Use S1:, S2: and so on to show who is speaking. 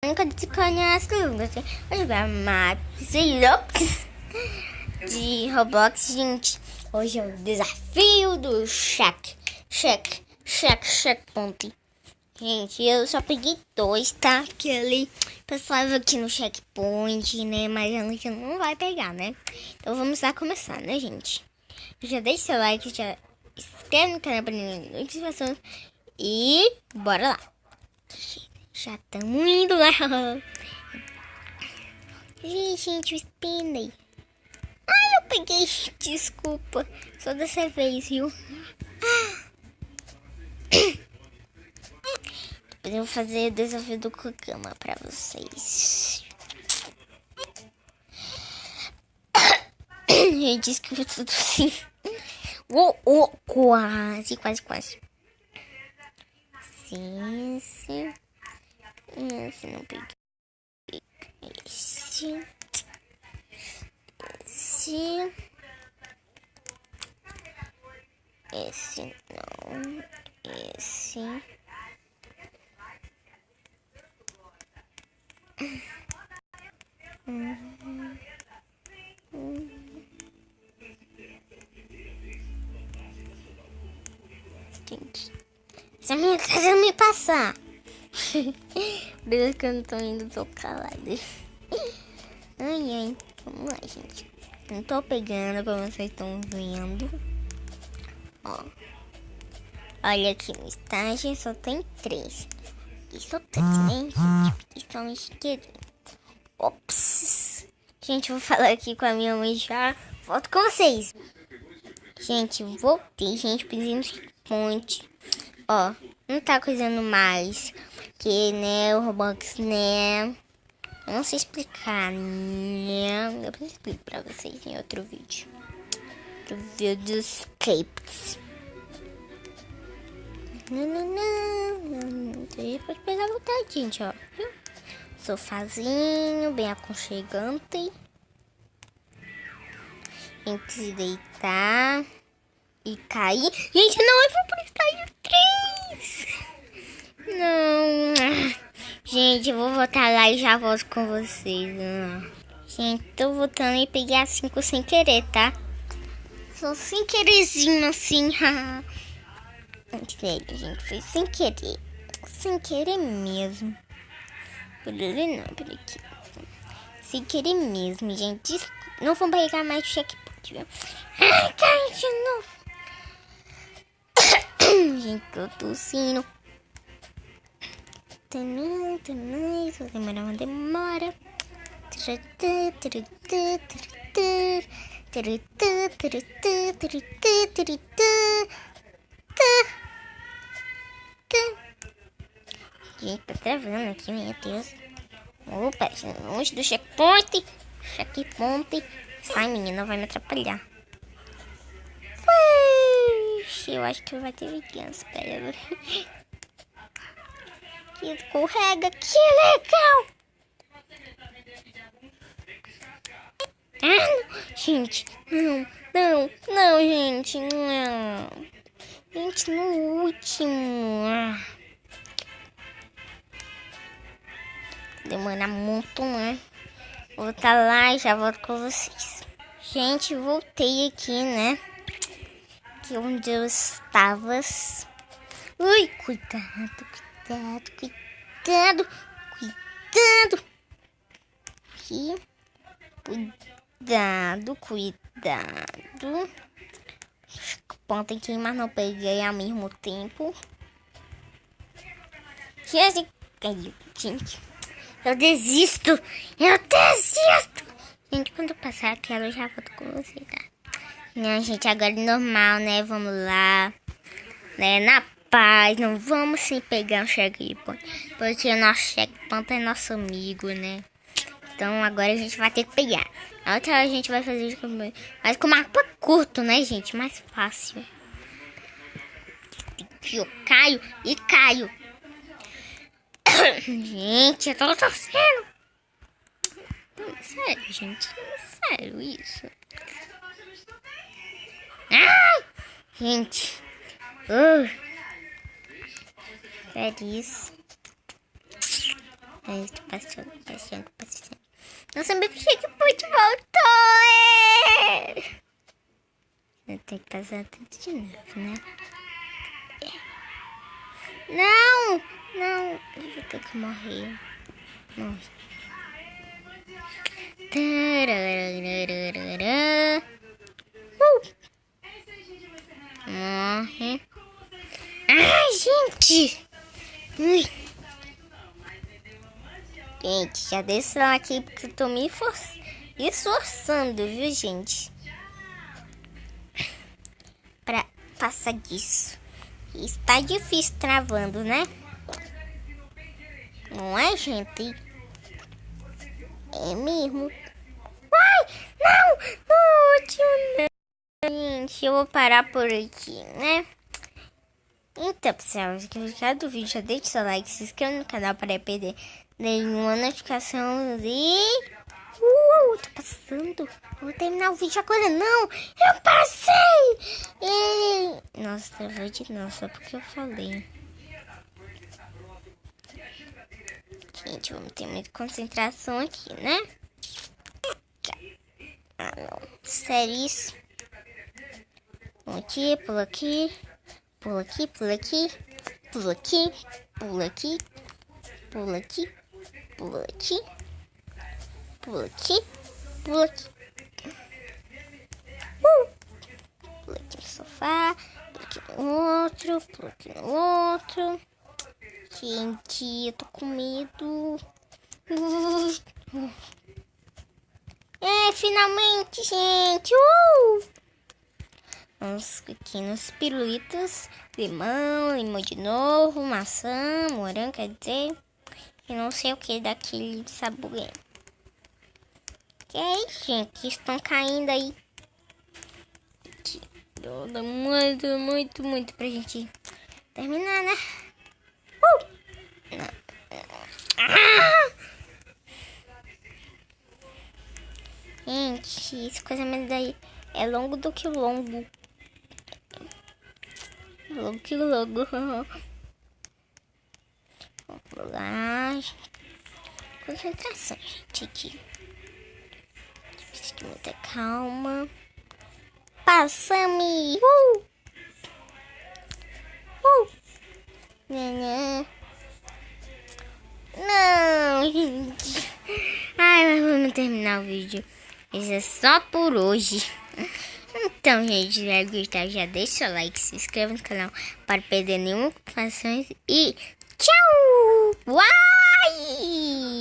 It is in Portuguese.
S1: Nunca te conhece, você vai jogar Maps e Lopes de Roblox, gente. Hoje é o desafio do checkpoint. Gente, eu só peguei 2, tá? Que ele passava aqui no checkpoint, né? Mas a gente não vai pegar, né? Então vamos lá começar, né, gente? Já deixa seu like, já inscreve no canal para notificações e bora lá. Já estamos indo lá. Gente, eu espinei. Ai, eu peguei. Desculpa. Só dessa vez, viu? Depois eu vou fazer o desafio do Kukama pra vocês. Gente, desculpa tudo assim. Quase. Sim. Esse não peguei. Esse não. Esse. Gente, essa minha casa me passar. Deus que eu não tô indo tocar lá. Ai. Vamos lá, gente. Não tô pegando, como vocês estão vendo. Ó. Olha aqui no estágio, só tem 3. Isso tem, né, gente? Isso é um isqueirinho. Ops. Gente, vou falar aqui com a minha mãe já. Volto com vocês. Gente, voltei, gente. Pisei no checkpoint. Ó, não tá coisando mais. Que, né, o Roblox, né? Eu não sei explicar, né? Eu explico pra vocês em outro vídeo. Outro vídeo dos escapes. Não. Pode pegar à vontade, gente, ó. Sofazinho, bem aconchegante. Gente, se deitar e cair. Gente, não, eu vou pro estágio 3. Não. Gente, eu vou voltar lá e já volto com vocês. Não. Gente, tô voltando e peguei a 5 sem querer, tá? Só sem quererzinho, assim. Sério, gente, foi sem querer. Sem querer mesmo. Por ali não, por aqui. Sem querer mesmo, gente. Não vou pegar mais o checkpoint, viu? Ai, cai de novo. Gente, tô tossindo. Demora. Gente, tá travando aqui, meu Deus. Opa, longe do checkpoint. Sai, menina, vai me atrapalhar. Ixi, eu acho que vai ter criança. Pera. Que escorrega, que legal. Não. Gente, não, gente, não. Gente, no último. Demora muito, né? Vou estar lá e já volto com vocês. Gente, voltei aqui, né? Aqui onde eu estava. Ui, cuidado. Aqui. Cuidado. Ponta aqui, mas não peguei ao mesmo tempo. Gente, eu desisto. Gente, quando eu passar aquela, eu já volto com você, tá? Não, gente, agora é normal, né? Vamos lá. Né? Na paz, não vamos sem pegar um checkpoint. Porque o nosso checkpoint é nosso amigo, né? Então agora a gente vai ter que pegar. A outra a gente vai fazer mas com mapa curto, né, gente? Mais fácil. Eu caio. Gente, eu tô torcendo. Sério, gente. Sério isso. Ai, gente. Sério isso. Aí, tô passando. Não sabia que o checkpoint voltou, Eu tenho que passar tudo de novo, né? Não! Eu vou ter que morrer. Morre. Morre. Ai, gente! Gente, já desço lá aqui porque eu tô me esforçando, viu, gente? Pra passar disso. Está difícil travando, né? Não é, gente? É mesmo. Ai, não! No último não. Gente, eu vou parar por aqui, né? Então, pessoal, se gostar do vídeo, já deixa seu like, se inscreva no canal para não perder nenhuma notificação e... tô passando. Vou terminar o vídeo agora, não. Eu passei! E... Nossa, travou de novo, só porque eu falei. Gente, vamos ter muita concentração aqui, né? Ah, não. Sério isso? Pula aqui, pula aqui. Pula aqui, pula aqui. Pula aqui, pula aqui. Pula aqui, pula aqui. Pula aqui, pula aqui. Pula aqui no sofá. Pula aqui no outro. Pula aqui no outro. Gente, eu tô com medo. É, finalmente, gente. Vamos aqui nos pirulitos. Limão de novo. Maçã, morango, quer dizer. E não sei o que daquele sabor. Que é isso, gente? Estão caindo aí. Muito pra gente terminar, né? Gente, essa coisa mais daí é longo do que longo. Longo que longo. Vamos lá. Concentração, gente, aqui. Precisa de muita calma. Passa-me! Não, gente. Ai, mas vamos terminar o vídeo. Isso é só por hoje. Então, gente, se já gostar, já deixa o seu like, se inscreva no canal para perder nenhuma notificação e tchau! Uai!